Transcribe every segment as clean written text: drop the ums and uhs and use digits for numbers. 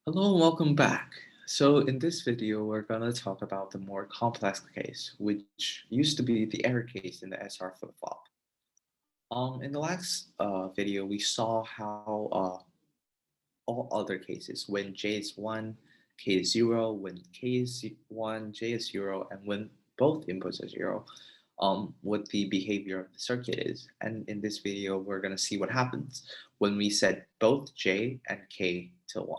Hello and welcome back. So in this video, we're going to talk about the more complex case, which used to be the error case in the SR flip-flop. In the last video, we saw how all other cases, when J is 1, K is 0, when K is 1, J is 0, and when both inputs are 0, what the behavior of the circuit is. And in this video, we're going to see what happens when we set both J and K to 1.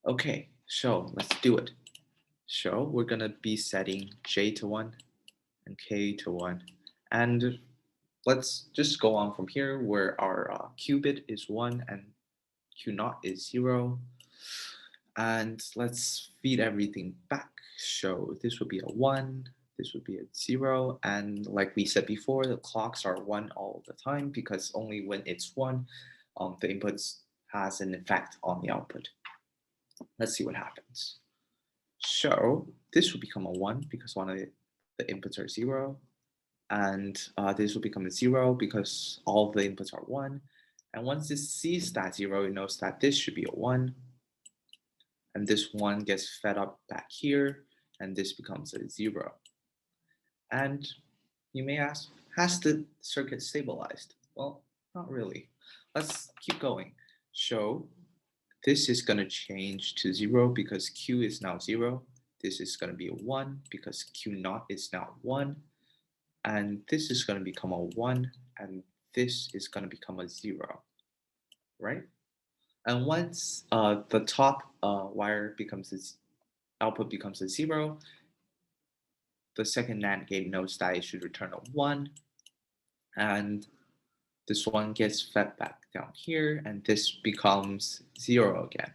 Okay, so let's do it. So we're gonna be setting J to 1 and K to 1. And let's just go on from here where our Q bit is 1 and Q naught is 0. And let's feed everything back. So this would be a 1, this would be a 0. And like we said before, the clocks are 1 all the time because only when it's 1, the inputs has an effect on the output. Let's see what happens. So this will become a 1 because one of the inputs are 0. And this will become a 0 because all of the inputs are 1. And once it sees that 0, it knows that this should be a 1. And this 1 gets fed up back here. And this becomes a 0. And you may ask, has the circuit stabilized? Well, not really. Let's keep going. So this is going to change to 0 because Q is now 0. This is going to be a 1 because Q naught is now 1. And this is going to become a 1. And this is going to become a 0, right? And once the top wire becomes its output becomes a 0, the second NAND gate knows that it should return a 1. And this one gets fed back down here. And this becomes 0 again.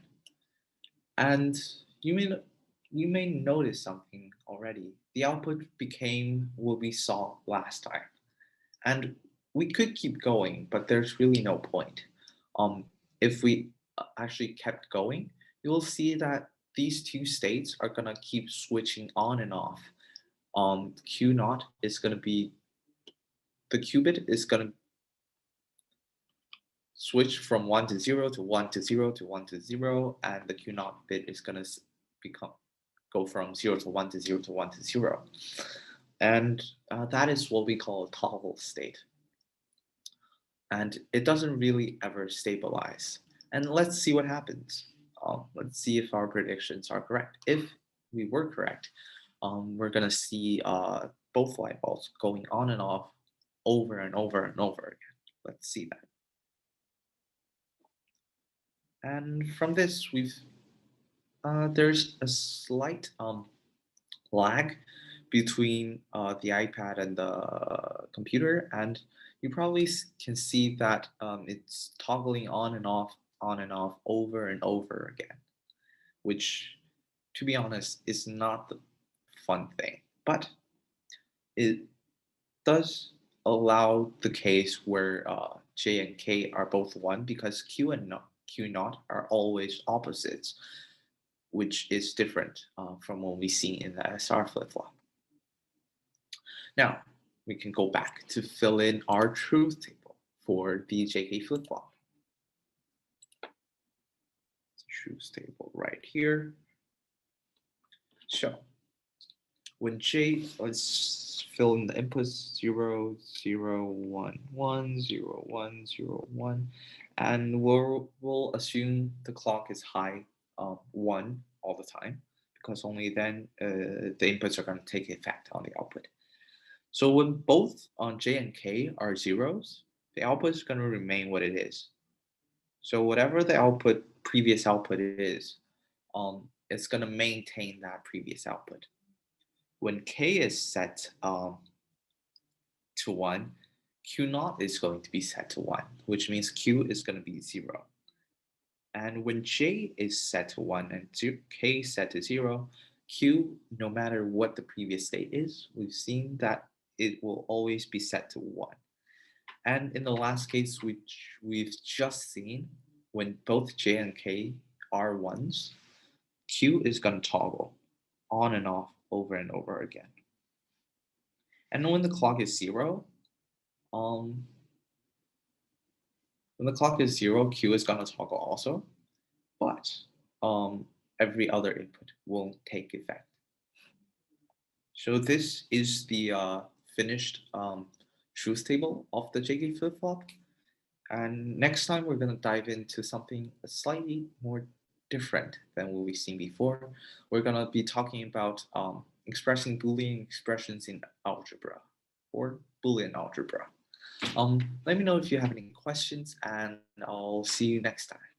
And you may you may notice something already. The output became what we saw last time. And we could keep going, but there's really no point. If we actually kept going, you'll see that these two states are gonna keep switching on and off. Q naught is gonna be the qubit is gonna switch from 1 to 0 to 1 to 0 to 1 to 0, and the Q naught bit is gonna become go from 0 to 1 to 0 to 1 to 0. And that is what we call a toggle state. And it doesn't really ever stabilize. And let's see what happens. Let's see if our predictions are correct. If we were correct, we're going to see both light bulbs going on and off over and over and over again. Let's see that. And from this, there's a slight lag between the iPad and the computer, and you probably can see that it's toggling on and off, over and over again, which, to be honest, is not the fun thing. But it does allow the case where J and K are both 1 because Q naught are always opposites, which is different from what we see in the SR flip-flop. Now, we can go back to fill in our truth table for the JK flip-flop. Truth table right here. So, when J, let's fill in the inputs 0, 0, 1, 1, 0, 1, 0, 1, and we'll assume the clock is high 1 all the time because only then the inputs are going to take effect on the output. So when both on J and K are zeros, the output is going to remain what it is. So whatever the previous output is, it's going to maintain that previous output. When K is set to 1, Q naught is going to be set to 1, which means Q is going to be 0. And when J is set to 1 and K is set to 0, Q, no matter what the previous state is, we've seen that it will always be set to 1. And in the last case, which we've just seen, when both J and K are 1s, Q is going to toggle on and off over and over again. And when the clock is 0, when the clock is 0, Q is going to toggle also. but every other input won't take effect. So this is the finished truth table of the JK flip-flop. And next time we're going to dive into something slightly more different than what we've seen before. We're going to be talking about expressing Boolean expressions in algebra or Boolean algebra. Let me know if you have any questions, and I'll see you next time.